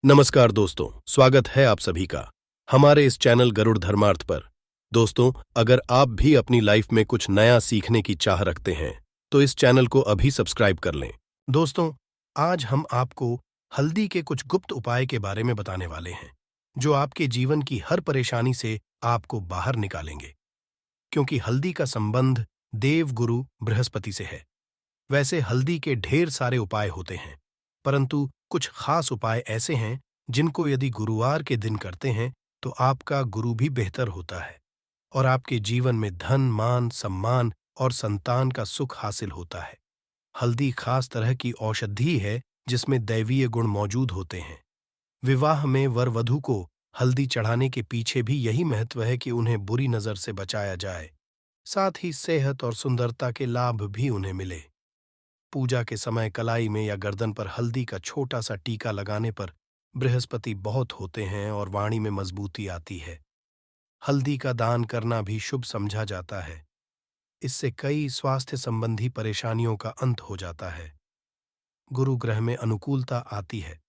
नमस्कार दोस्तों, स्वागत है आप सभी का हमारे इस चैनल गरुड़ धर्मार्थ पर। दोस्तों, अगर आप भी अपनी लाइफ में कुछ नया सीखने की चाह रखते हैं तो इस चैनल को अभी सब्सक्राइब कर लें। दोस्तों, आज हम आपको हल्दी के कुछ गुप्त उपाय के बारे में बताने वाले हैं जो आपके जीवन की हर परेशानी से आपको बाहर निकालेंगे। क्योंकि हल्दी का संबंध देव गुरु बृहस्पति से है। वैसे हल्दी के ढेर सारे उपाय होते हैं, परंतु कुछ खास उपाय ऐसे हैं जिनको यदि गुरुवार के दिन करते हैं तो आपका गुरु भी बेहतर होता है और आपके जीवन में धन, मान, सम्मान और संतान का सुख हासिल होता है। हल्दी खास तरह की औषधि है जिसमें दैवीय गुण मौजूद होते हैं। विवाह में वर वधू को हल्दी चढ़ाने के पीछे भी यही महत्व है कि उन्हें बुरी नजर से बचाया जाए, साथ ही सेहत और सुंदरता के लाभ भी उन्हें मिले। पूजा के समय कलाई में या गर्दन पर हल्दी का छोटा सा टीका लगाने पर बृहस्पति बहुत होते हैं और वाणी में मजबूती आती है। हल्दी का दान करना भी शुभ समझा जाता है। इससे कई स्वास्थ्य संबंधी परेशानियों का अंत हो जाता है। गुरु ग्रह में अनुकूलता आती है।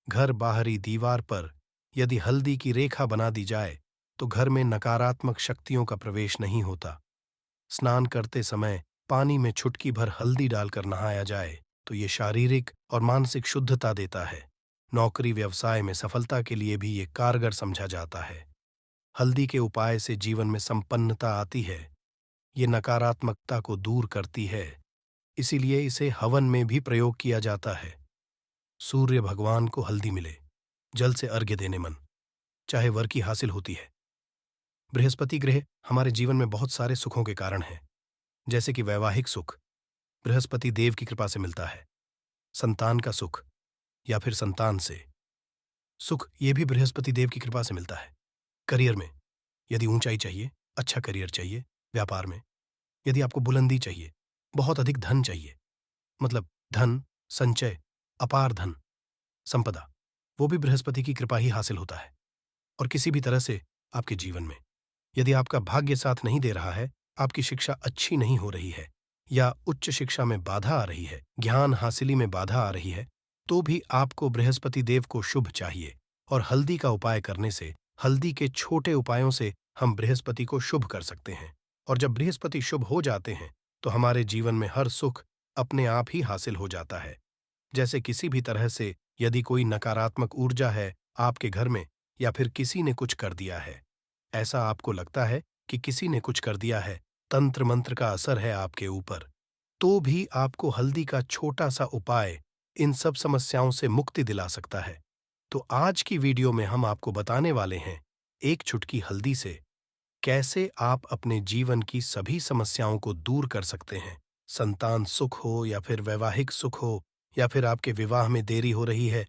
घर बाहरी दीवार पर यदि हल्दी की रेखा बना दी जाए तो घर में नकारात्मक शक्तियों का प्रवेश नहीं होता। स्नान करते समय पानी में चुटकी भर हल्दी डालकर नहाया जाए तो ये शारीरिक और मानसिक शुद्धता देता है। नौकरी व्यवसाय में सफलता के लिए भी ये कारगर समझा जाता है। हल्दी के उपाय से जीवन में संपन्नता आती है। ये नकारात्मकता को दूर करती है, इसीलिए इसे हवन में भी प्रयोग किया जाता है। सूर्य भगवान को हल्दी मिले, जल से अर्घ्य देने मन, चाहे वर की हासिल होती है। बृहस्पति ग्रह हमारे जीवन में बहुत सारे सुखों के कारण है, जैसे कि वैवाहिक सुख बृहस्पति देव की कृपा से मिलता है। संतान का सुख या फिर संतान से सुख ये भी बृहस्पति देव की कृपा से मिलता है। करियर में यदि ऊंचाई चाहिए, अच्छा करियर चाहिए, व्यापार में यदि आपको बुलंदी चाहिए, बहुत अधिक धन चाहिए, मतलब धन, संचय, अपार धन, संपदा, वो भी बृहस्पति की कृपा ही हासिल होता है। और किसी भी तरह से आपके जीवन में यदि आपका भाग्य साथ नहीं दे रहा है, आपकी शिक्षा अच्छी नहीं हो रही है या उच्च शिक्षा में बाधा आ रही है, ज्ञान हासिली में बाधा आ रही है, तो भी आपको बृहस्पति देव को शुभ चाहिए। और हल्दी का उपाय करने से, हल्दी के छोटे उपायों से हम बृहस्पति को शुभ कर सकते हैं। और जब बृहस्पति शुभ हो जाते हैं तो हमारे जीवन में हर सुख अपने आप ही हासिल हो जाता है। जैसे किसी भी तरह से यदि कोई नकारात्मक ऊर्जा है आपके घर में या फिर किसी ने कुछ कर दिया है, ऐसा आपको लगता है कि किसी ने कुछ कर दिया है, तंत्र मंत्र का असर है आपके ऊपर, तो भी आपको हल्दी का छोटा सा उपाय इन सब समस्याओं से मुक्ति दिला सकता है। तो आज की वीडियो में हम आपको बताने वाले हैं एक चुटकी हल्दी से कैसे आप अपने जीवन की सभी समस्याओं को दूर कर सकते हैं। संतान सुख हो या फिर वैवाहिक सुख हो या फिर आपके विवाह में देरी हो रही है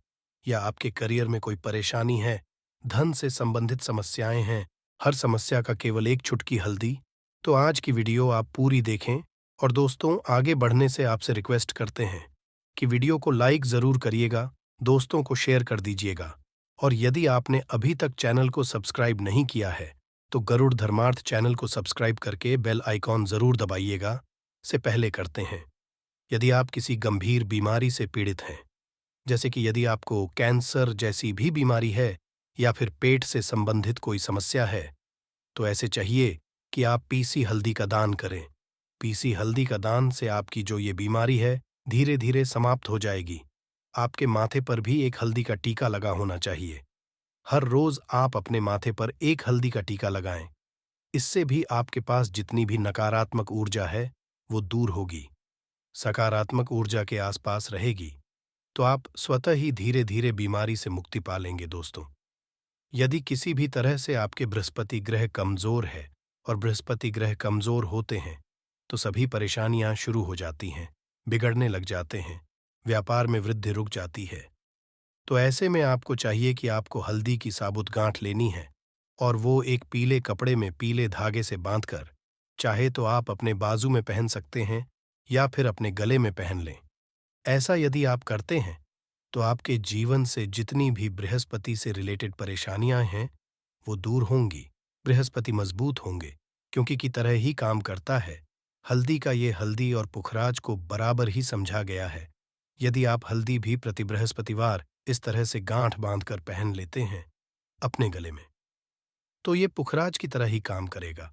या आपके करियर में कोई परेशानी है, धन से संबंधित समस्याएं हैं, हर समस्या का केवल एक चुटकी हल्दी। तो आज की वीडियो आप पूरी देखें। और दोस्तों, आगे बढ़ने से आपसे रिक्वेस्ट करते हैं कि वीडियो को लाइक ज़रूर करिएगा, दोस्तों को शेयर कर दीजिएगा। और यदि आपने अभी तक चैनल को सब्सक्राइब नहीं किया है तो गरुड़ धर्मार्थ चैनल को सब्सक्राइब करके बेल आइकॉन ज़रूर दबाइएगा। से पहले करते हैं, यदि आप किसी गंभीर बीमारी से पीड़ित हैं, जैसे कि यदि आपको कैंसर जैसी भी बीमारी है या फिर पेट से संबंधित कोई समस्या है, तो ऐसे चाहिए कि आप पीसी हल्दी का दान करें। पीसी हल्दी का दान से आपकी जो ये बीमारी है धीरे धीरे समाप्त हो जाएगी। आपके माथे पर भी एक हल्दी का टीका लगा होना चाहिए। हर रोज आप अपने माथे पर एक हल्दी का टीका लगाएं। इससे भी आपके पास जितनी भी नकारात्मक ऊर्जा है वो दूर होगी, सकारात्मक ऊर्जा के आसपास रहेगी, तो आप स्वतः ही धीरे धीरे बीमारी से मुक्ति पा लेंगे। दोस्तों, यदि किसी भी तरह से आपके बृहस्पति ग्रह कमजोर है, और बृहस्पति ग्रह कमजोर होते हैं तो सभी परेशानियां शुरू हो जाती हैं, बिगड़ने लग जाते हैं, व्यापार में वृद्धि रुक जाती है। तो ऐसे में आपको चाहिए कि आपको हल्दी की साबुत गांठ लेनी है और वो एक पीले कपड़े में पीले धागे से बांधकर, चाहे तो आप अपने बाजू में पहन सकते हैं या फिर अपने गले में पहन लें। ऐसा यदि आप करते हैं तो आपके जीवन से जितनी भी बृहस्पति से रिलेटेड परेशानियां हैं वो दूर होंगी। बृहस्पति मजबूत होंगे, क्योंकि की तरह ही काम करता है। हल्दी का ये हल्दी और पुखराज को बराबर ही समझा गया है। यदि आप हल्दी भी प्रति बृहस्पतिवार इस तरह से गांठ बांधकर पहन लेते हैं अपने गले में, तो ये पुखराज की तरह ही काम करेगा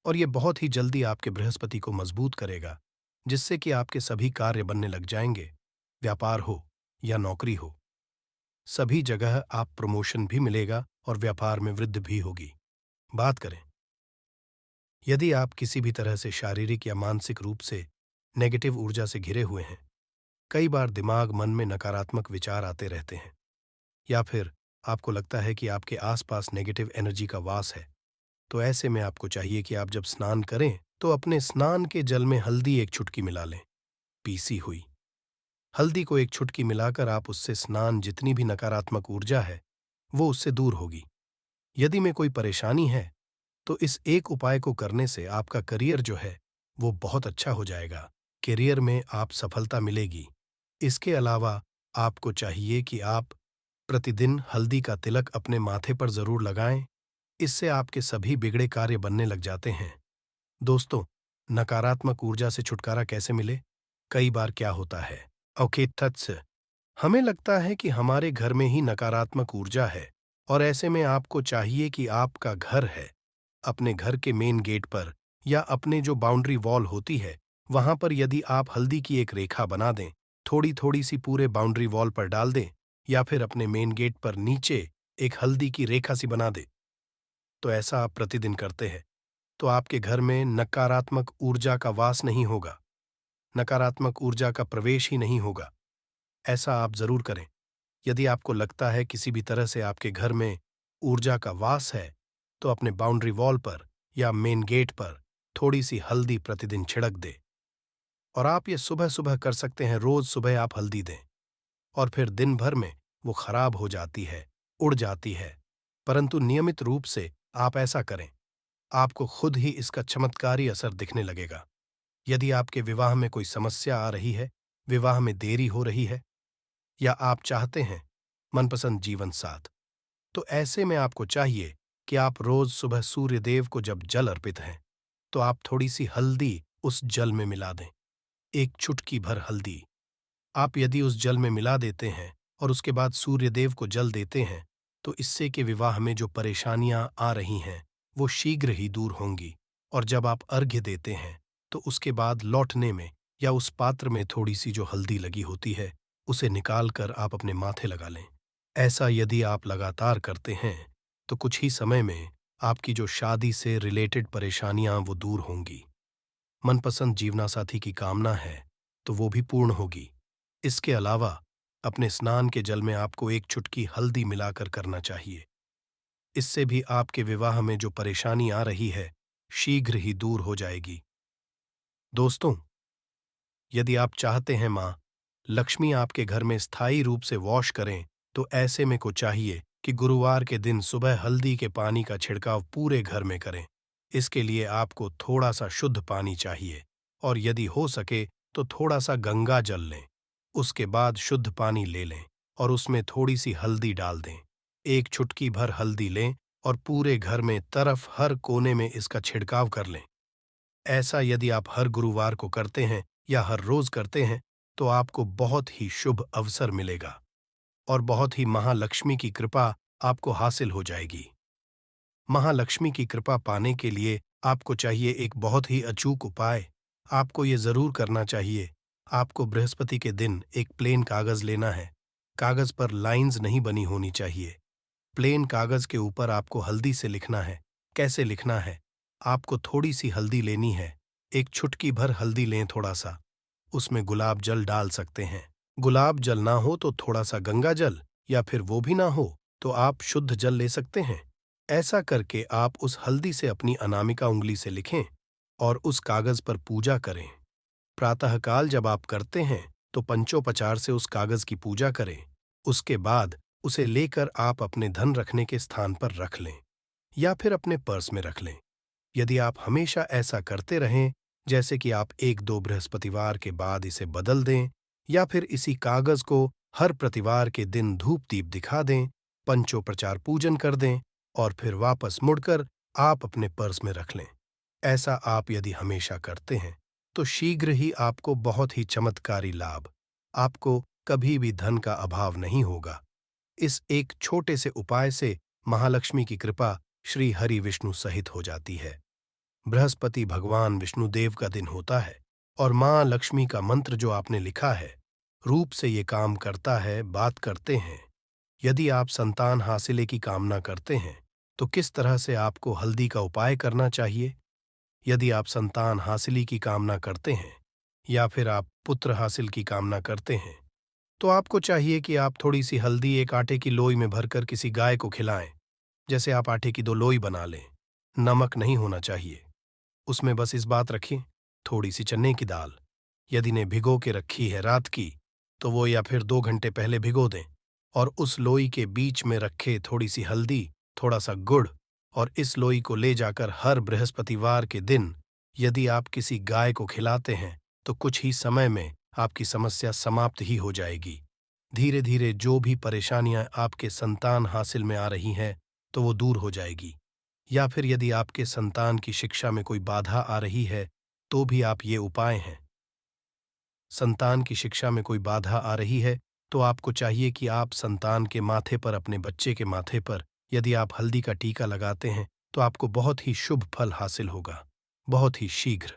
और ये बहुत ही जल्दी आपके बृहस्पति को मजबूत करेगा, जिससे कि आपके सभी कार्य बनने लग जाएंगे। व्यापार हो या नौकरी हो, सभी जगह आप प्रमोशन भी मिलेगा और व्यापार में वृद्धि भी होगी। बात करें, यदि आप किसी भी तरह से शारीरिक या मानसिक रूप से नेगेटिव ऊर्जा से घिरे हुए हैं, कई बार दिमाग मन में नकारात्मक विचार आते रहते हैं, या फिर आपको लगता है कि आपके आसपास नेगेटिव एनर्जी का वास है, तो ऐसे में आपको चाहिए कि आप जब स्नान करें तो अपने स्नान के जल में हल्दी एक चुटकी मिला लें, पीसी हुई हल्दी को एक चुटकी मिलाकर आप उससे स्नान, जितनी भी नकारात्मक ऊर्जा है वो उससे दूर होगी। यदि में कोई परेशानी है तो इस एक उपाय को करने से आपका करियर जो है वो बहुत अच्छा हो जाएगा, करियर में आप सफलता मिलेगी। इसके अलावा आपको चाहिए कि आप प्रतिदिन हल्दी का तिलक अपने माथे पर जरूर लगाएं, इससे आपके सभी बिगड़े कार्य बनने लग जाते हैं। दोस्तों, नकारात्मक ऊर्जा से छुटकारा कैसे मिले? कई बार क्या होता है, ओके तत्स, हमें लगता है कि हमारे घर में ही नकारात्मक ऊर्जा है, और ऐसे में आपको चाहिए कि आपका घर है, अपने घर के मेन गेट पर या अपने जो बाउंड्री वॉल होती है वहां पर यदि आप हल्दी की एक रेखा बना दें, थोड़ी थोड़ी सी पूरे बाउंड्री वॉल पर डाल दें, या फिर अपने मेन गेट पर नीचे एक हल्दी की रेखा सी बना दें, तो ऐसा आप प्रतिदिन करते हैं तो आपके घर में नकारात्मक ऊर्जा का वास नहीं होगा, नकारात्मक ऊर्जा का प्रवेश ही नहीं होगा। ऐसा आप जरूर करें। यदि आपको लगता है किसी भी तरह से आपके घर में ऊर्जा का वास है, तो अपने बाउंड्री वॉल पर या मेन गेट पर थोड़ी सी हल्दी प्रतिदिन छिड़क दे। और आप ये सुबह सुबह कर सकते हैं, रोज सुबह आप हल्दी दें और फिर दिन भर में वो खराब हो जाती है, उड़ जाती है, परंतु नियमित रूप से आप ऐसा करें, आपको खुद ही इसका चमत्कारी असर दिखने लगेगा। यदि आपके विवाह में कोई समस्या आ रही है, विवाह में देरी हो रही है, या आप चाहते हैं मनपसंद जीवन साथ, तो ऐसे में आपको चाहिए कि आप रोज सुबह सूर्य देव को जब जल अर्पित हैं तो आप थोड़ी सी हल्दी उस जल में मिला दें, एक चुटकी भर हल्दी आप यदि उस जल में मिला देते हैं और उसके बाद सूर्य देव को जल देते हैं, तो इससे कि विवाह में जो परेशानियां आ रही हैं वो शीघ्र ही दूर होंगी। और जब आप अर्घ्य देते हैं तो उसके बाद लौटने में या उस पात्र में थोड़ी सी जो हल्दी लगी होती है उसे निकाल कर आप अपने माथे लगा लें। ऐसा यदि आप लगातार करते हैं तो कुछ ही समय में आपकी जो शादी से रिलेटेड परेशानियां वो दूर होंगी। मनपसंद जीवनसाथी की कामना है तो वो भी पूर्ण होगी। इसके अलावा अपने स्नान के जल में आपको एक चुटकी हल्दी मिलाकर करना चाहिए। इससे भी आपके विवाह में जो परेशानी आ रही है शीघ्र ही दूर हो जाएगी। दोस्तों, यदि आप चाहते हैं मां लक्ष्मी आपके घर में स्थायी रूप से वॉश करें, तो ऐसे में को चाहिए कि गुरुवार के दिन सुबह हल्दी के पानी का छिड़काव पूरे घर में करें। इसके लिए आपको थोड़ा सा शुद्ध पानी चाहिए, और यदि हो सके तो थोड़ा सा गंगा जल लें। उसके बाद शुद्ध पानी ले लें और उसमें थोड़ी सी हल्दी डाल दें। एक चुटकी भर हल्दी लें और पूरे घर में तरफ हर कोने में इसका छिड़काव कर लें। ऐसा यदि आप हर गुरुवार को करते हैं या हर रोज करते हैं तो आपको बहुत ही शुभ अवसर मिलेगा और बहुत ही महालक्ष्मी की कृपा आपको हासिल हो जाएगी। महालक्ष्मी की कृपा पाने के लिए आपको चाहिए एक बहुत ही अचूक उपाय। आपको ये जरूर करना चाहिए, आपको बृहस्पति के दिन एक प्लेन कागज लेना है। कागज पर लाइंस नहीं बनी होनी चाहिए। प्लेन कागज के ऊपर आपको हल्दी से लिखना है। कैसे लिखना है? आपको थोड़ी सी हल्दी लेनी है, एक चुटकी भर हल्दी लें, थोड़ा सा उसमें गुलाब जल डाल सकते हैं। गुलाब जल ना हो तो थोड़ा सा गंगा जल, या फिर वो भी ना हो तो आप शुद्ध जल ले सकते हैं। ऐसा करके आप उस हल्दी से अपनी अनामिका उंगली से लिखें और उस कागज पर पूजा करें। प्रातःकाल जब आप करते हैं तो पंचोपचार से उस कागज की पूजा करें। उसके बाद उसे लेकर आप अपने धन रखने के स्थान पर रख लें या फिर अपने पर्स में रख लें। यदि आप हमेशा ऐसा करते रहें, जैसे कि आप एक दो बृहस्पतिवार के बाद इसे बदल दें या फिर इसी कागज को हर प्रतिवार के दिन धूप दीप दिखा दें, पंचोपचार पूजन कर दें और फिर वापस मुड़कर आप अपने पर्स में रख लें। ऐसा आप यदि हमेशा करते हैं तो शीघ्र ही आपको बहुत ही चमत्कारी लाभ, आपको कभी भी धन का अभाव नहीं होगा इस एक छोटे से उपाय से महालक्ष्मी की कृपा श्री हरि विष्णु सहित हो जाती है। बृहस्पति भगवान विष्णुदेव का दिन होता है और मां लक्ष्मी का मंत्र जो आपने लिखा है रूप से ये काम करता है। बात करते हैं, यदि आप संतान हासिले की कामना करते हैं तो किस तरह से आपको हल्दी का उपाय करना चाहिए। यदि आप संतान हासिली की कामना करते हैं या फिर आप पुत्र हासिल की कामना करते हैं तो आपको चाहिए कि आप थोड़ी सी हल्दी एक आटे की लोई में भरकर किसी गाय को खिलाएं। जैसे आप आटे की 2 लोई बना लें। नमक नहीं होना चाहिए, उसमें बस इस बात रखिए थोड़ी सी चने की दाल। यदि ने भिगो के रखी है रात की तो वो या फिर 2 घंटे पहले भिगो दें और उस लोई के बीच में रखे थोड़ी सी हल्दी, थोड़ा सा गुड़ और इस लोई को ले जाकर हर बृहस्पतिवार के दिन यदि आप किसी गाय को खिलाते हैं तो कुछ ही समय में आपकी समस्या समाप्त ही हो जाएगी। धीरे धीरे जो भी परेशानियां आपके संतान हासिल में आ रही हैं तो वो दूर हो जाएगी। या फिर यदि आपके संतान की शिक्षा में कोई बाधा आ रही है तो भी आप ये उपाय हैं। संतान की शिक्षा में कोई बाधा आ रही है तो आपको चाहिए कि आप संतान के माथे पर, अपने बच्चे के माथे पर यदि आप हल्दी का टीका लगाते हैं तो आपको बहुत ही शुभ फल हासिल होगा। बहुत ही शीघ्र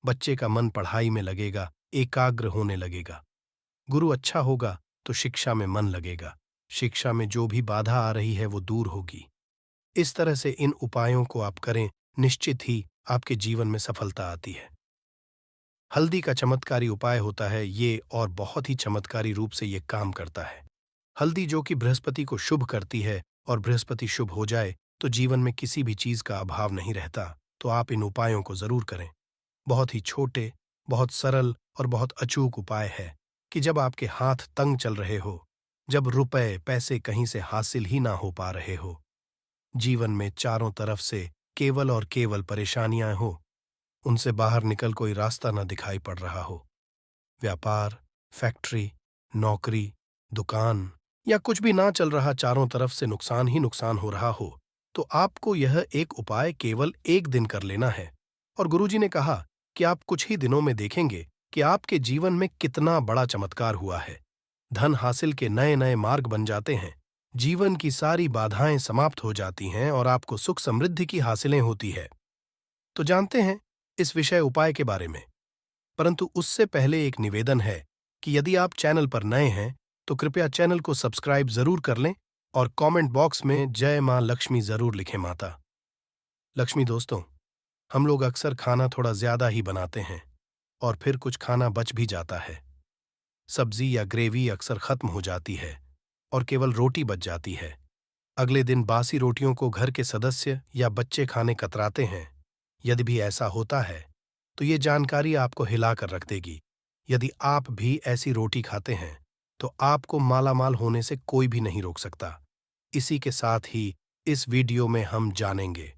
बच्चे का मन पढ़ाई में लगेगा, एकाग्र होने लगेगा। गुरु अच्छा होगा तो शिक्षा में मन लगेगा। शिक्षा में जो भी बाधा आ रही है वो दूर होगी। इस तरह से इन उपायों को आप करें, निश्चित ही आपके जीवन में सफलता आती है। हल्दी का चमत्कारी उपाय होता है ये और बहुत ही चमत्कारी रूप से ये काम करता है। हल्दी जो कि बृहस्पति को शुभ करती है और बृहस्पति शुभ हो जाए तो जीवन में किसी भी चीज का अभाव नहीं रहता। तो आप इन उपायों को जरूर करें। बहुत ही छोटे, बहुत सरल और बहुत अचूक उपाय है कि जब आपके हाथ तंग चल रहे हो, जब रुपए पैसे कहीं से हासिल ही ना हो पा रहे हो, जीवन में चारों तरफ से केवल और केवल परेशानियां हो, उनसे बाहर निकल कोई रास्ता ना दिखाई पड़ रहा हो, व्यापार, फैक्ट्री, नौकरी, दुकान या कुछ भी ना चल रहा, चारों तरफ से नुकसान ही नुकसान हो रहा हो, तो आपको यह एक उपाय केवल 1 दिन कर लेना है। और गुरुजी ने कहा कि आप कुछ ही दिनों में देखेंगे कि आपके जीवन में कितना बड़ा चमत्कार हुआ है। धन हासिल के नए नए मार्ग बन जाते हैं, जीवन की सारी बाधाएं समाप्त हो जाती हैं और आपको सुख समृद्धि की हासिलें होती है। तो जानते हैं इस विषय उपाय के बारे में, परंतु उससे पहले एक निवेदन है कि यदि आप चैनल पर नए हैं तो कृपया चैनल को सब्सक्राइब जरूर कर लें और कमेंट बॉक्स में जय मां लक्ष्मी जरूर लिखें। माता लक्ष्मी दोस्तों, हम लोग अक्सर खाना थोड़ा ज्यादा ही बनाते हैं और फिर कुछ खाना बच भी जाता है। सब्जी या ग्रेवी अक्सर खत्म हो जाती है और केवल रोटी बच जाती है। अगले दिन बासी रोटियों को घर के सदस्य या बच्चे खाने कतराते हैं। यदि भी ऐसा होता है तो ये जानकारी आपको हिलाकर रख देगी। यदि आप भी ऐसी रोटी खाते हैं तो आपको मालामाल होने से कोई भी नहीं रोक सकता। इसी के साथ ही इस वीडियो में हम जानेंगे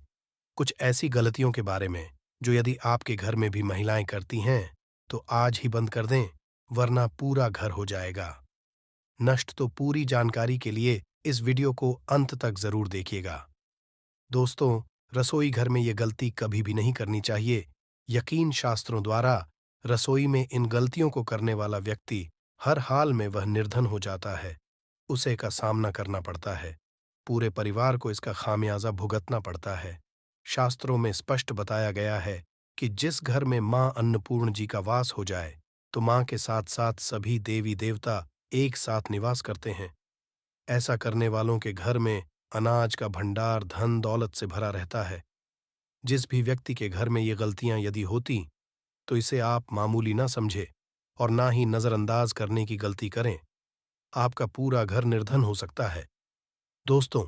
कुछ ऐसी गलतियों के बारे में जो यदि आपके घर में भी महिलाएं करती हैं तो आज ही बंद कर दें, वरना पूरा घर हो जाएगा नष्ट। तो पूरी जानकारी के लिए इस वीडियो को अंत तक जरूर देखिएगा। दोस्तों, रसोई घर में ये गलती कभी भी नहीं करनी चाहिए। यकीन शास्त्रों द्वारा रसोई में इन गलतियों को करने वाला व्यक्ति हर हाल में वह निर्धन हो जाता है। उसे का सामना करना पड़ता है, पूरे परिवार को इसका खामियाजा भुगतना पड़ता है। शास्त्रों में स्पष्ट बताया गया है कि जिस घर में मां अन्नपूर्ण जी का वास हो जाए तो मां के साथ साथ सभी देवी देवता एक साथ निवास करते हैं। ऐसा करने वालों के घर में अनाज का भंडार धन दौलत से भरा रहता है। जिस भी व्यक्ति के घर में ये गलतियां यदि होती तो इसे आप मामूली ना समझे और ना ही नजरअंदाज करने की गलती करें। आपका पूरा घर निर्धन हो सकता है। दोस्तों,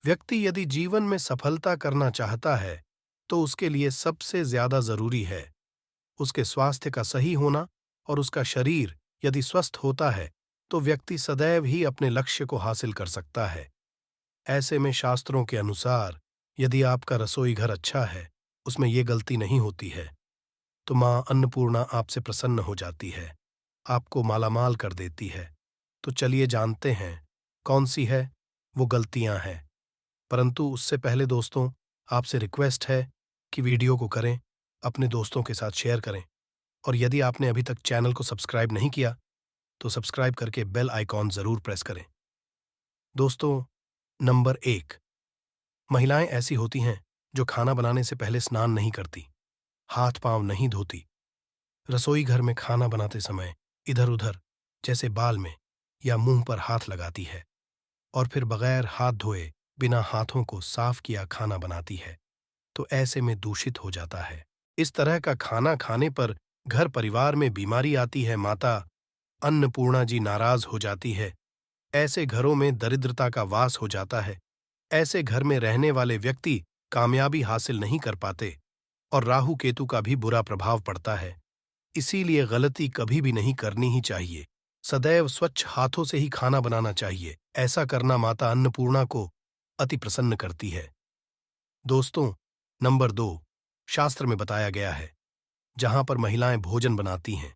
व्यक्ति यदि जीवन में सफलता करना चाहता है तो उसके लिए सबसे ज्यादा जरूरी है उसके स्वास्थ्य का सही होना, और उसका शरीर यदि स्वस्थ होता है तो व्यक्ति सदैव ही अपने लक्ष्य को हासिल कर सकता है। ऐसे में शास्त्रों के अनुसार यदि आपका रसोई घर अच्छा है, उसमें ये गलती नहीं होती है, तो मां अन्नपूर्णा आपसे प्रसन्न हो जाती है, आपको मालामाल कर देती है। तो चलिए जानते हैं कौन सी है वो गलतियां हैं। परंतु उससे पहले दोस्तों, आपसे रिक्वेस्ट है कि वीडियो को करें, अपने दोस्तों के साथ शेयर करें, और यदि आपने अभी तक चैनल को सब्सक्राइब नहीं किया तो सब्सक्राइब करके बेल आइकॉन जरूर प्रेस करें। दोस्तों, नंबर 1, महिलाएं ऐसी होती हैं जो खाना बनाने से पहले स्नान नहीं करती, हाथ पांव नहीं धोती, रसोई घर में खाना बनाते समय इधर उधर जैसे बाल में या मुंह पर हाथ लगाती है और फिर बगैर हाथ धोए बिना हाथों को साफ किया खाना बनाती है, तो ऐसे में दूषित हो जाता है। इस तरह का खाना खाने पर घर परिवार में बीमारी आती है, माता अन्नपूर्णा जी नाराज हो जाती है। ऐसे घरों में दरिद्रता का वास हो जाता है। ऐसे घर में रहने वाले व्यक्ति कामयाबी हासिल नहीं कर पाते और राहु केतु का भी बुरा प्रभाव पड़ता है। इसीलिए गलती कभी भी नहीं करनी ही चाहिए। सदैव स्वच्छ हाथों से ही खाना बनाना चाहिए। ऐसा करना माता अन्नपूर्णा को अति प्रसन्न करती है। दोस्तों, नंबर 2, शास्त्र में बताया गया है, जहां पर महिलाएं भोजन बनाती हैं,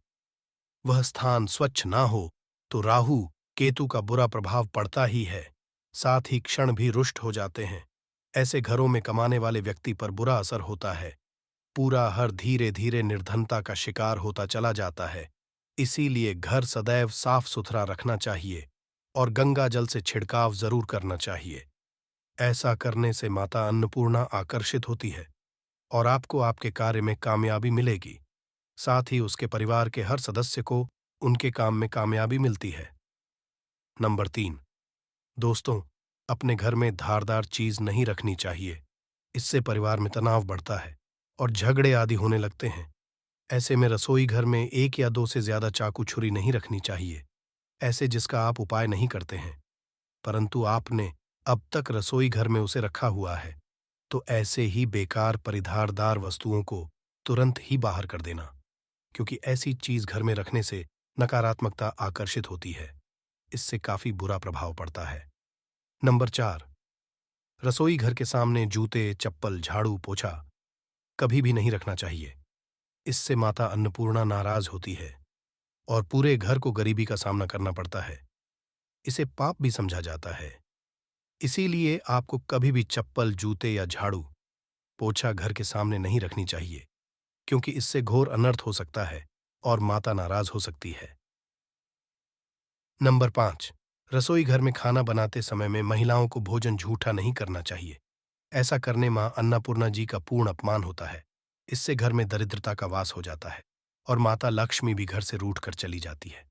वह स्थान स्वच्छ ना हो तो राहु केतु का बुरा प्रभाव पड़ता ही है, साथ ही क्षण भी रुष्ट हो जाते हैं। ऐसे घरों में कमाने वाले व्यक्ति पर बुरा असर होता है। पूरा हर धीरे धीरे निर्धनता का शिकार होता चला जाता है। इसीलिए घर सदैव साफ सुथरा रखना चाहिए और गंगा जल से छिड़काव जरूर करना चाहिए। ऐसा करने से माता अन्नपूर्णा आकर्षित होती है और आपको आपके कार्य में कामयाबी मिलेगी। साथ ही उसके परिवार के हर सदस्य को उनके काम में कामयाबी मिलती है। नंबर 3, दोस्तों, अपने घर में धारदार चीज नहीं रखनी चाहिए। इससे परिवार में तनाव बढ़ता है और झगड़े आदि होने लगते हैं। ऐसे में रसोई घर में 1 या 2 से ज्यादा चाकू छुरी नहीं रखनी चाहिए, ऐसे जिसका आप उपाय नहीं करते हैं, परंतु आपने अब तक रसोई घर में उसे रखा हुआ है, तो ऐसे ही बेकार परिधारदार वस्तुओं को तुरंत ही बाहर कर देना, क्योंकि ऐसी चीज घर में रखने से नकारात्मकता आकर्षित होती है। इससे काफी बुरा प्रभाव पड़ता है। नंबर 4, रसोई घर के सामने जूते, चप्पल, झाड़ू, पोछा कभी भी नहीं रखना चाहिए। इससे माता अन्नपूर्णा नाराज होती है और पूरे घर को गरीबी का सामना करना पड़ता है। इसे पाप भी समझा जाता है। इसीलिए आपको कभी भी चप्पल, जूते या झाड़ू, पोछा घर के सामने नहीं रखनी चाहिए, क्योंकि इससे घोर अनर्थ हो सकता है और माता नाराज हो सकती है। नंबर 5, रसोई घर में खाना बनाते समय में महिलाओं को भोजन झूठा नहीं करना चाहिए। ऐसा करने मां अन्नपूर्णा जी का पूर्ण अपमान होता है। इससे घर में दरिद्रता का वास हो जाता है और माता लक्ष्मी भी घर से रूठ कर चली जाती है।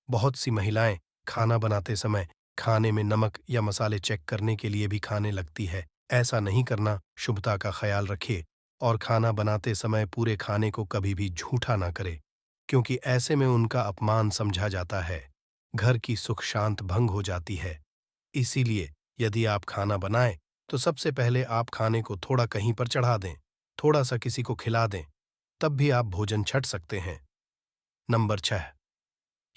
बहुत सी महिलाएं खाना बनाते समय खाने में नमक या मसाले चेक करने के लिए भी खाने लगती है। ऐसा नहीं करना, शुभता का ख्याल रखे और खाना बनाते समय पूरे खाने को कभी भी झूठा ना करे, क्योंकि ऐसे में उनका अपमान समझा जाता है। घर की सुख शांत भंग हो जाती है। इसीलिए यदि आप खाना बनाएं तो सबसे पहले आप खाने को थोड़ा कहीं पर चढ़ा दें, थोड़ा सा किसी को खिला दें, तब भी आप भोजन छंट सकते हैं। नंबर 6,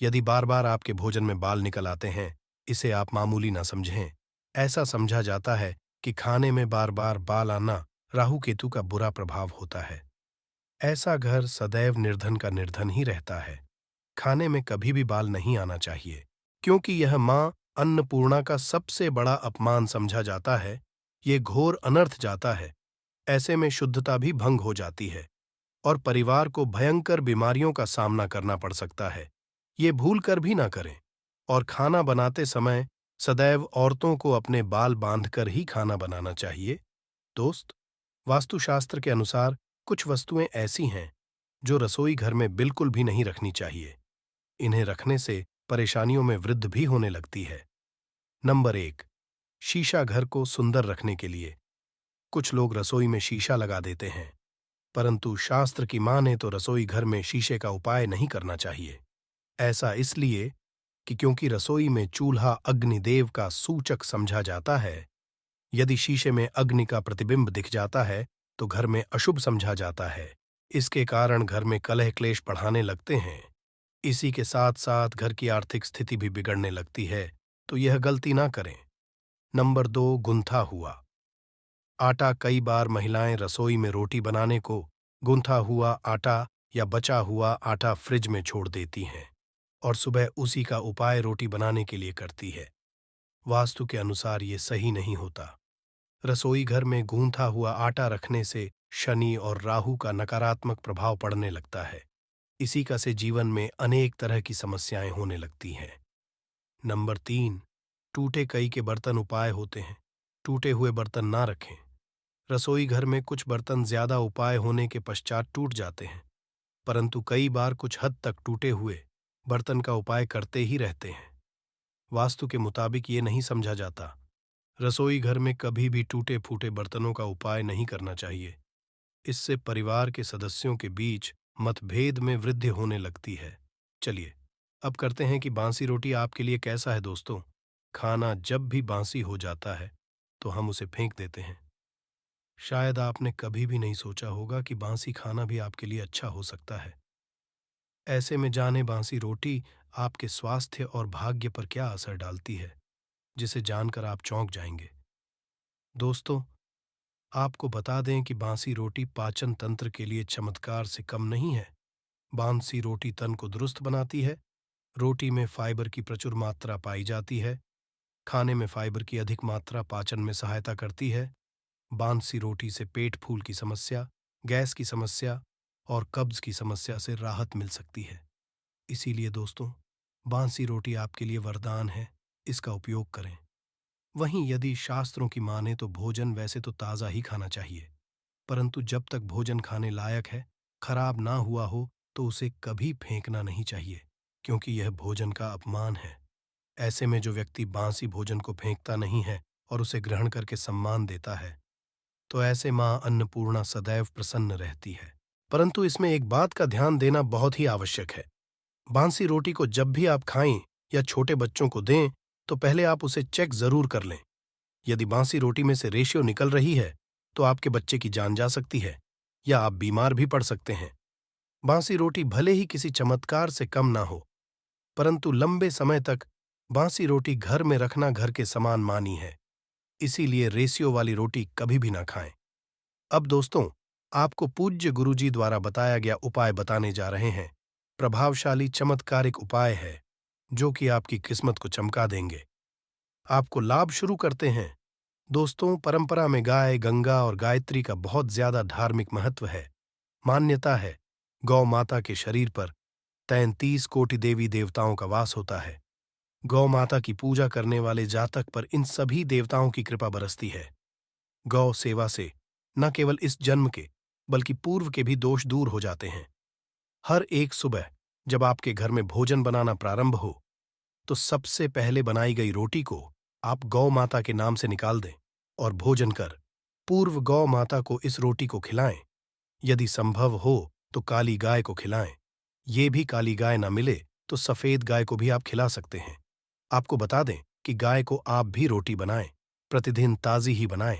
यदि बार बार आपके भोजन में बाल निकल आते हैं, इसे आप मामूली ना समझें। ऐसा समझा जाता है कि खाने में बार बार बाल आना राहु केतु का बुरा प्रभाव होता है। ऐसा घर सदैव निर्धन का निर्धन ही रहता है। खाने में कभी भी बाल नहीं आना चाहिए, क्योंकि यह मां अन्नपूर्णा का सबसे बड़ा अपमान समझा जाता है। ये घोर अनर्थ जाता है। ऐसे में शुद्धता भी भंग हो जाती है और परिवार को भयंकर बीमारियों का सामना करना पड़ सकता है। ये भूल कर भी ना करें। और खाना बनाते समय सदैव औरतों को अपने बाल बांधकर ही खाना बनाना चाहिए। दोस्त, वास्तुशास्त्र के अनुसार कुछ वस्तुएं ऐसी हैं जो रसोई घर में बिल्कुल भी नहीं रखनी चाहिए। इन्हें रखने से परेशानियों में वृद्धि भी होने लगती है। नंबर 1, शीशा घर को सुंदर रखने के लिए कुछ लोग रसोई में शीशा लगा देते हैं, परंतु शास्त्र की माने तो रसोई घर में शीशे का उपाय नहीं करना चाहिए। ऐसा इसलिए कि क्योंकि रसोई में चूल्हा अग्निदेव का सूचक समझा जाता है। यदि शीशे में अग्नि का प्रतिबिंब दिख जाता है तो घर में अशुभ समझा जाता है। इसके कारण घर में कलह क्लेश बढ़ाने लगते हैं। इसी के साथ साथ घर की आर्थिक स्थिति भी बिगड़ने लगती है, तो यह गलती ना करें। नंबर 2, गुंथा हुआ आटा। कई बार महिलाएं रसोई में रोटी बनाने को गुंथा हुआ आटा या बचा हुआ आटा फ्रिज में छोड़ देती हैं और सुबह उसी का उपाय रोटी बनाने के लिए करती है। वास्तु के अनुसार ये सही नहीं होता। रसोई घर में गूंथा हुआ आटा रखने से शनि और राहु का नकारात्मक प्रभाव पड़ने लगता है। इसी का से जीवन में अनेक तरह की समस्याएं होने लगती हैं। नंबर 3, टूटे कई के बर्तन उपाय होते हैं, टूटे हुए बर्तन ना रखें। रसोई घर में कुछ बर्तन ज्यादा उपाय होने के पश्चात टूट जाते हैं, परंतु कई बार कुछ हद तक टूटे हुए बर्तन का उपाय करते ही रहते हैं। वास्तु के मुताबिक ये नहीं समझा जाता। रसोई घर में कभी भी टूटे फूटे बर्तनों का उपाय नहीं करना चाहिए। इससे परिवार के सदस्यों के बीच मतभेद में वृद्धि होने लगती है। चलिए अब करते हैं कि बांसी रोटी आपके लिए कैसा है दोस्तों। खाना जब भी बांसी हो जाता है तो हम उसे फेंक देते हैं। शायद आपने कभी भी नहीं सोचा होगा कि बांसी खाना भी आपके लिए अच्छा हो सकता है। ऐसे में जाने बांसी रोटी आपके स्वास्थ्य और भाग्य पर क्या असर डालती है, जिसे जानकर आप चौंक जाएंगे। दोस्तों, आपको बता दें कि बांसी रोटी पाचन तंत्र के लिए चमत्कार से कम नहीं है। बांसी रोटी तन को दुरुस्त बनाती है। रोटी में फाइबर की प्रचुर मात्रा पाई जाती है। खाने में फाइबर की अधिक मात्रा पाचन में सहायता करती है। बांसी रोटी से पेट फूल की समस्या, गैस की समस्या और कब्ज की समस्या से राहत मिल सकती है। इसीलिए दोस्तों, बांसी रोटी आपके लिए वरदान है, इसका उपयोग करें। वहीं यदि शास्त्रों की माने तो भोजन वैसे तो ताज़ा ही खाना चाहिए, परंतु जब तक भोजन खाने लायक है, खराब ना हुआ हो तो उसे कभी फेंकना नहीं चाहिए, क्योंकि यह भोजन का अपमान है। ऐसे में जो व्यक्ति बांसी भोजन को फेंकता नहीं है और उसे ग्रहण करके सम्मान देता है, तो ऐसे मां अन्नपूर्णा सदैव प्रसन्न रहती है। परंतु इसमें एक बात का ध्यान देना बहुत ही आवश्यक है। बांसी रोटी को जब भी आप खाएं या छोटे बच्चों को दें तो पहले आप उसे चेक जरूर कर लें। यदि बांसी रोटी में से रेशियो निकल रही है तो आपके बच्चे की जान जा सकती है या आप बीमार भी पड़ सकते हैं। बांसी रोटी भले ही किसी चमत्कार से कम ना हो, परंतु लंबे समय तक बांसी रोटी घर में रखना घर के समान मानी है। इसीलिए रेशियो वाली रोटी कभी भी ना खाएं। अब दोस्तों, आपको पूज्य गुरुजी द्वारा बताया गया उपाय बताने जा रहे हैं। प्रभावशाली चमत्कारिक उपाय है जो कि आपकी किस्मत को चमका देंगे। आपको लाभ शुरू करते हैं। दोस्तों, परंपरा में गाय, गंगा और गायत्री का बहुत ज्यादा धार्मिक महत्व है। मान्यता है गौ माता के शरीर पर 33 कोटि देवी देवताओं का वास होता है। गौ माता की पूजा करने वाले जातक पर इन सभी देवताओं की कृपा बरसती है। गौ सेवा से न केवल इस जन्म के बल्कि पूर्व के भी दोष दूर हो जाते हैं। हर एक सुबह जब आपके घर में भोजन बनाना प्रारंभ हो तो सबसे पहले बनाई गई रोटी को आप गौ माता के नाम से निकाल दें और भोजन कर पूर्व गौ माता को इस रोटी को खिलाएं। यदि संभव हो तो काली गाय को खिलाएं। ये भी काली गाय ना मिले तो सफेद गाय को भी आप खिला सकते हैं। आपको बता दें कि गाय को आप भी रोटी बनाएं, प्रतिदिन ताजी ही बनाएं।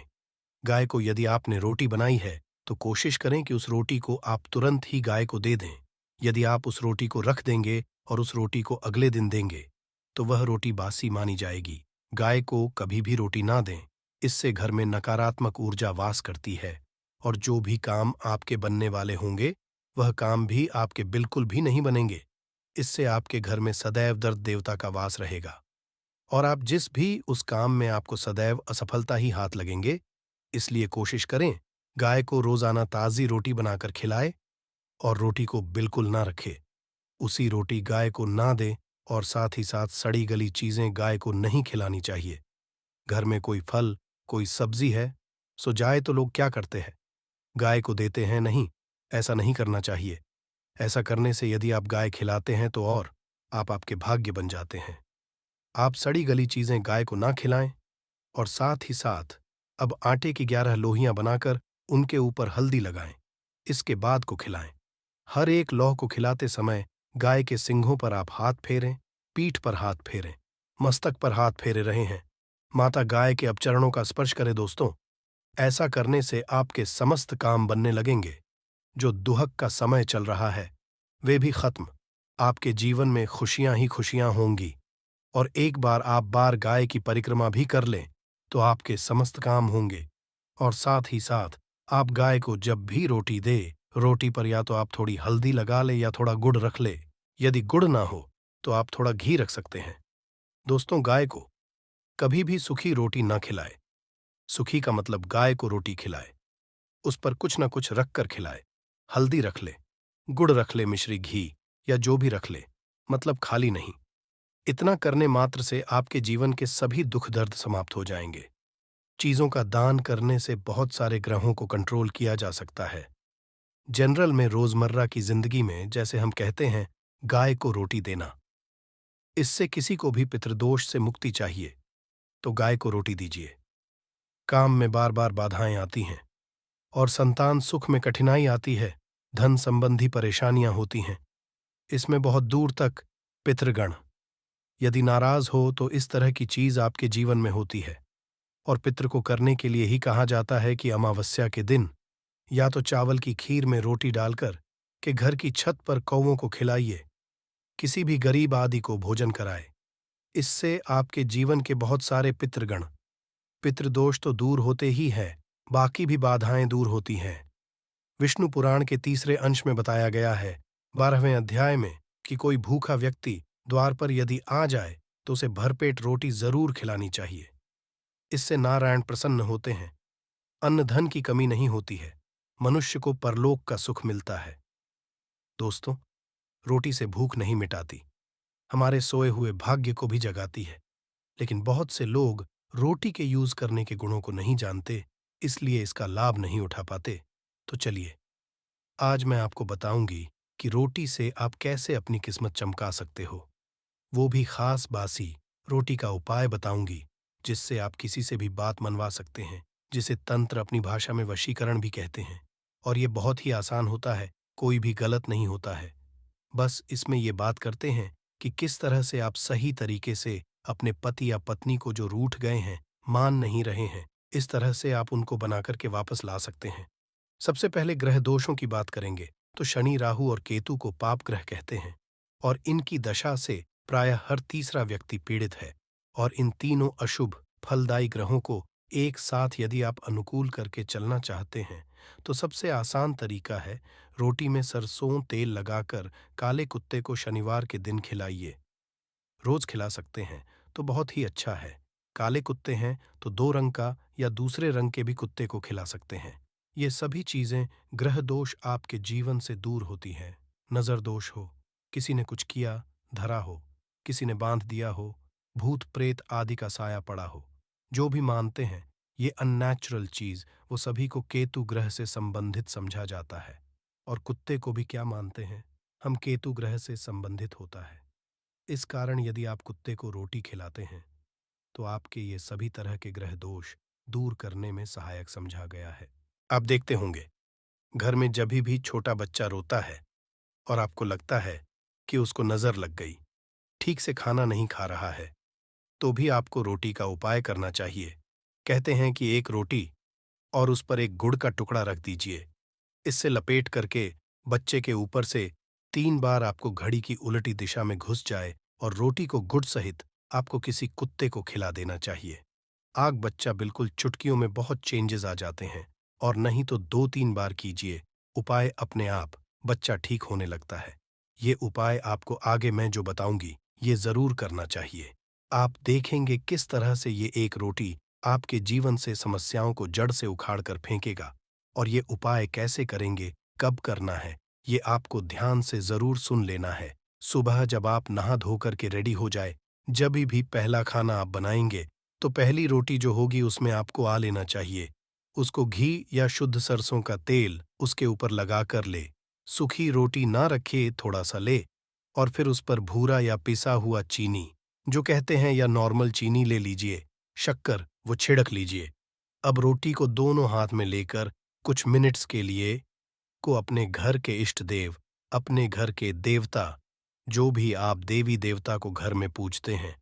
गाय को यदि आपने रोटी बनाई है तो कोशिश करें कि उस रोटी को आप तुरंत ही गाय को दे दें। यदि आप उस रोटी को रख देंगे और उस रोटी को अगले दिन देंगे तो वह रोटी बासी मानी जाएगी। गाय को कभी भी रोटी ना दें, इससे घर में नकारात्मक ऊर्जा वास करती है और जो भी काम आपके बनने वाले होंगे वह काम भी आपके बिल्कुल भी नहीं बनेंगे। इससे आपके घर में सदैव दर्द देवता का वास रहेगा और आप जिस भी उस काम में आपको सदैव असफलता ही हाथ लगेंगे। इसलिए कोशिश करें गाय को रोजाना ताजी रोटी बनाकर खिलाए और रोटी को बिल्कुल ना रखे। उसी रोटी गाय को ना दे और साथ ही साथ सड़ी गली चीजें गाय को नहीं खिलानी चाहिए। घर में कोई फल, कोई सब्जी है सो जाए तो लोग क्या करते हैं, गाय को देते हैं नहीं। ऐसा नहीं करना चाहिए। ऐसा करने से यदि आप गाय खिलाते हैं तो और आप आपके भाग्य बन जाते हैं। आप सड़ी गली चीजें गाय को ना खिलाएं और साथ ही साथ अब आटे की 11 लोहियां बनाकर उनके ऊपर हल्दी लगाएं। इसके बाद को खिलाएं। हर एक लौह को खिलाते समय गाय के सिंघों पर आप हाथ फेरें, पीठ पर हाथ फेरें, मस्तक पर हाथ फेरे रहे हैं। माता गाय के अपचरणों का स्पर्श करें दोस्तों। ऐसा करने से आपके समस्त काम बनने लगेंगे। जो दुहक का समय चल रहा है वे भी खत्म। आपके जीवन में खुशियां ही खुशियां होंगी और एक बार आप बार गाय की परिक्रमा भी कर लें तो आपके समस्त काम होंगे। और साथ ही साथ आप गाय को जब भी रोटी दे, रोटी पर या तो आप थोड़ी हल्दी लगा ले या थोड़ा गुड़ रख ले। यदि गुड़ ना हो तो आप थोड़ा घी रख सकते हैं। दोस्तों, गाय को कभी भी सूखी रोटी ना खिलाए। सूखी का मतलब गाय को रोटी खिलाए, उस पर कुछ ना कुछ रख कर खिलाए। हल्दी रख ले, गुड़ रख ले, मिश्री, घी या जो भी रख ले, मतलब खाली नहीं। इतना करने मात्र से आपके जीवन के सभी दुख दर्द समाप्त हो जाएंगे। चीजों का दान करने से बहुत सारे ग्रहों को कंट्रोल किया जा सकता है। जनरल में रोजमर्रा की जिंदगी में जैसे हम कहते हैं, गाय को रोटी देना। इससे किसी को भी पितृदोष से मुक्ति चाहिए तो गाय को रोटी दीजिए। काम में बार बार बाधाएं आती हैं और संतान सुख में कठिनाई आती है, धन संबंधी परेशानियां होती हैं, इसमें बहुत दूर तक पितृगण यदि नाराज हो तो इस तरह की चीज आपके जीवन में होती है। और पितृ को करने के लिए ही कहा जाता है कि अमावस्या के दिन या तो चावल की खीर में रोटी डालकर के घर की छत पर कौवों को खिलाइए, किसी भी गरीब आदि को भोजन कराए। इससे आपके जीवन के बहुत सारे पितृदोष तो दूर होते ही है, बाकी भी बाधाएं दूर होती हैं। विष्णु पुराण के तीसरे अंश में बताया गया है 12वें अध्याय में कि कोई भूखा व्यक्ति द्वार पर यदि आ जाए तो उसे भरपेट रोटी जरूर खिलानी चाहिए। इससे नारायण प्रसन्न होते हैं, अन्न धन की कमी नहीं होती है, मनुष्य को परलोक का सुख मिलता है। दोस्तों, रोटी से भूख नहीं मिटाती, हमारे सोए हुए भाग्य को भी जगाती है। लेकिन बहुत से लोग रोटी के यूज करने के गुणों को नहीं जानते, इसलिए इसका लाभ नहीं उठा पाते। तो चलिए, आज मैं आपको बताऊंगी कि रोटी से आप कैसे अपनी किस्मत चमका सकते हो। वो भी खास बासी रोटी का उपाय बताऊंगी, जिससे आप किसी से भी बात मनवा सकते हैं, जिसे तंत्र अपनी भाषा में वशीकरण भी कहते हैं। और ये बहुत ही आसान होता है, कोई भी गलत नहीं होता है। बस इसमें ये बात करते हैं कि किस तरह से आप सही तरीके से अपने पति या पत्नी को जो रूठ गए हैं, मान नहीं रहे हैं, इस तरह से आप उनको बनाकर के वापस ला सकते हैं। सबसे पहले ग्रह दोषों की बात करेंगे तो शनि, राहु और केतु को पाप ग्रह कहते हैं और इनकी दशा से प्रायः हर तीसरा व्यक्ति पीड़ित है। और इन तीनों अशुभ फलदायी ग्रहों को एक साथ यदि आप अनुकूल करके चलना चाहते हैं तो सबसे आसान तरीका है रोटी में सरसों तेल लगाकर काले कुत्ते को शनिवार के दिन खिलाइए। रोज खिला सकते हैं तो बहुत ही अच्छा है। काले कुत्ते हैं तो 2 रंग का या दूसरे रंग के भी कुत्ते को खिला सकते हैं। ये सभी चीजें ग्रह दोष आपके जीवन से दूर होती हैं। नजर दोष हो, किसी ने कुछ किया धरा हो, किसी ने बांध दिया हो, भूत प्रेत आदि का साया पड़ा हो, जो भी मानते हैं ये अननेचुरल चीज वो सभी को केतु ग्रह से संबंधित समझा जाता है। और कुत्ते को भी क्या मानते हैं, हम केतु ग्रह से संबंधित होता है। इस कारण यदि आप कुत्ते को रोटी खिलाते हैं तो आपके ये सभी तरह के ग्रह दोष दूर करने में सहायक समझा गया है। आप देखते होंगे, घर में जब भी छोटा बच्चा रोता है और आपको लगता है कि उसको नजर लग गई, ठीक से खाना नहीं खा रहा है, तो भी आपको रोटी का उपाय करना चाहिए। कहते हैं कि एक रोटी और उस पर एक गुड़ का टुकड़ा रख दीजिए। इससे लपेट करके बच्चे के ऊपर से 3 बार आपको घड़ी की उलटी दिशा में घुस जाए और रोटी को गुड़ सहित आपको किसी कुत्ते को खिला देना चाहिए। आग बच्चा बिल्कुल चुटकियों में बहुत चेंजेस आ जाते हैं। और नहीं तो 2-3 बार कीजिए, उपाय अपने आप बच्चा ठीक होने लगता है। ये उपाय आपको आगे मैं जो बताऊंगी ये जरूर करना चाहिए। आप देखेंगे किस तरह से ये एक रोटी आपके जीवन से समस्याओं को जड़ से उखाड़ कर फेंकेगा। और ये उपाय कैसे करेंगे, कब करना है, ये आपको ध्यान से जरूर सुन लेना है। सुबह जब आप नहा धोकर के रेडी हो जाए, जब भी पहला खाना आप बनाएंगे तो पहली रोटी जो होगी उसमें आपको आ लेना चाहिए। उसको घी या शुद्ध सरसों का तेल उसके ऊपर लगा कर ले। सूखी रोटी ना रखे, थोड़ा सा ले और फिर उस पर भूरा या पिसा हुआ चीनी जो कहते हैं या नॉर्मल चीनी ले लीजिए, शक्कर वो छिड़क लीजिए। अब रोटी को दोनों हाथ में लेकर कुछ मिनट्स के लिए को अपने घर के इष्ट देव, अपने घर के देवता, जो भी आप देवी देवता को घर में पूजते हैं,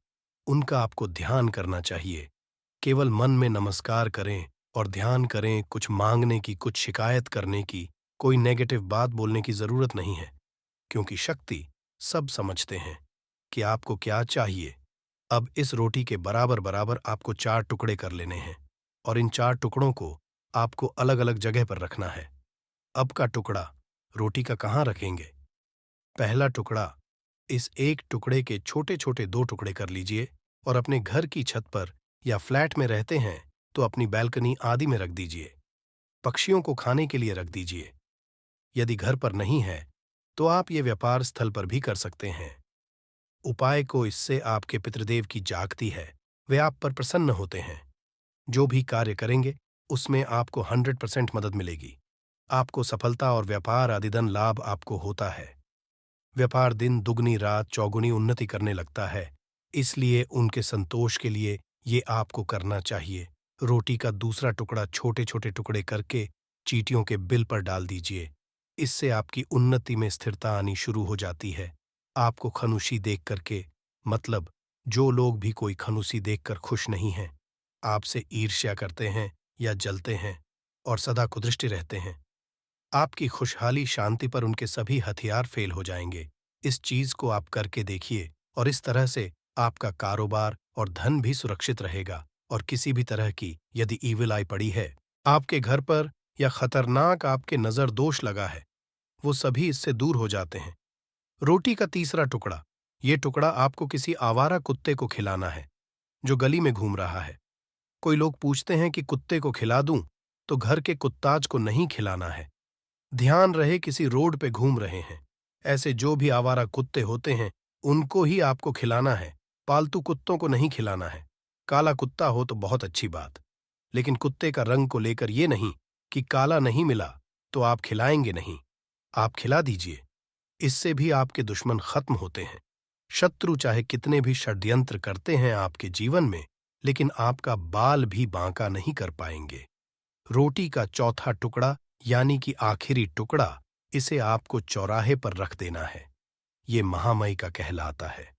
उनका आपको ध्यान करना चाहिए। केवल मन में नमस्कार करें और ध्यान करें, कुछ मांगने की, कुछ शिकायत करने की, कोई नेगेटिव बात बोलने की जरूरत नहीं है, क्योंकि शक्ति सब समझते हैं कि आपको क्या चाहिए। अब इस रोटी के बराबर बराबर आपको 4 टुकड़े कर लेने हैं और इन 4 टुकड़ों को आपको अलग अलग जगह पर रखना है। अब का टुकड़ा रोटी का कहाँ रखेंगे? पहला टुकड़ा, इस एक टुकड़े के छोटे छोटे 2 टुकड़े कर लीजिए और अपने घर की छत पर या फ्लैट में रहते हैं तो अपनी बैल्कनी आदि में रख दीजिए। पक्षियों को खाने के लिए रख दीजिए। यदि घर पर नहीं है तो आप ये व्यापार स्थल पर भी कर सकते हैं। उपाय को इससे आपके पितृदेव की जागती है, वे आप पर प्रसन्न होते हैं। जो भी कार्य करेंगे उसमें आपको 100% मदद मिलेगी। आपको सफलता और व्यापार आदि धन लाभ आपको होता है। व्यापार दिन दुगनी रात चौगुनी उन्नति करने लगता है, इसलिए उनके संतोष के लिए ये आपको करना चाहिए। रोटी का दूसरा टुकड़ा छोटे छोटे टुकड़े करके चींटियों के बिल पर डाल दीजिए। इससे आपकी उन्नति में स्थिरता आनी शुरू हो जाती है। आपको खनुशी देख करके, मतलब जो लोग भी कोई खनुशी देखकर खुश नहीं हैं, आपसे ईर्ष्या करते हैं या जलते हैं और सदा कुदृष्टि रहते हैं, आपकी खुशहाली शांति पर उनके सभी हथियार फेल हो जाएंगे। इस चीज को आप करके देखिए और इस तरह से आपका कारोबार और धन भी सुरक्षित रहेगा। और किसी भी तरह की यदि ईविल आई पड़ी है आपके घर पर या खतरनाक आपके नजर दोष लगा है, वो सभी इससे दूर हो जाते हैं। रोटी का तीसरा टुकड़ा, ये टुकड़ा आपको किसी आवारा कुत्ते को खिलाना है जो गली में घूम रहा है। कोई लोग पूछते हैं कि कुत्ते को खिला दूं, तो घर के कुत्ताज को नहीं खिलाना है। ध्यान रहे किसी रोड पे घूम रहे हैं, ऐसे जो भी आवारा कुत्ते होते हैं उनको ही आपको खिलाना है, पालतू कुत्तों को नहीं खिलाना है। काला कुत्ता हो तो बहुत अच्छी बात, लेकिन कुत्ते का रंग को लेकर ये नहीं कि काला नहीं मिला तो आप खिलाएंगे नहीं, आप खिला दीजिए। इससे भी आपके दुश्मन खत्म होते हैं। शत्रु चाहे कितने भी षड्यंत्र करते हैं आपके जीवन में, लेकिन आपका बाल भी बांका नहीं कर पाएंगे। रोटी का चौथा टुकड़ा यानी कि आखिरी टुकड़ा, इसे आपको चौराहे पर रख देना है। ये महामई का कहलाता है।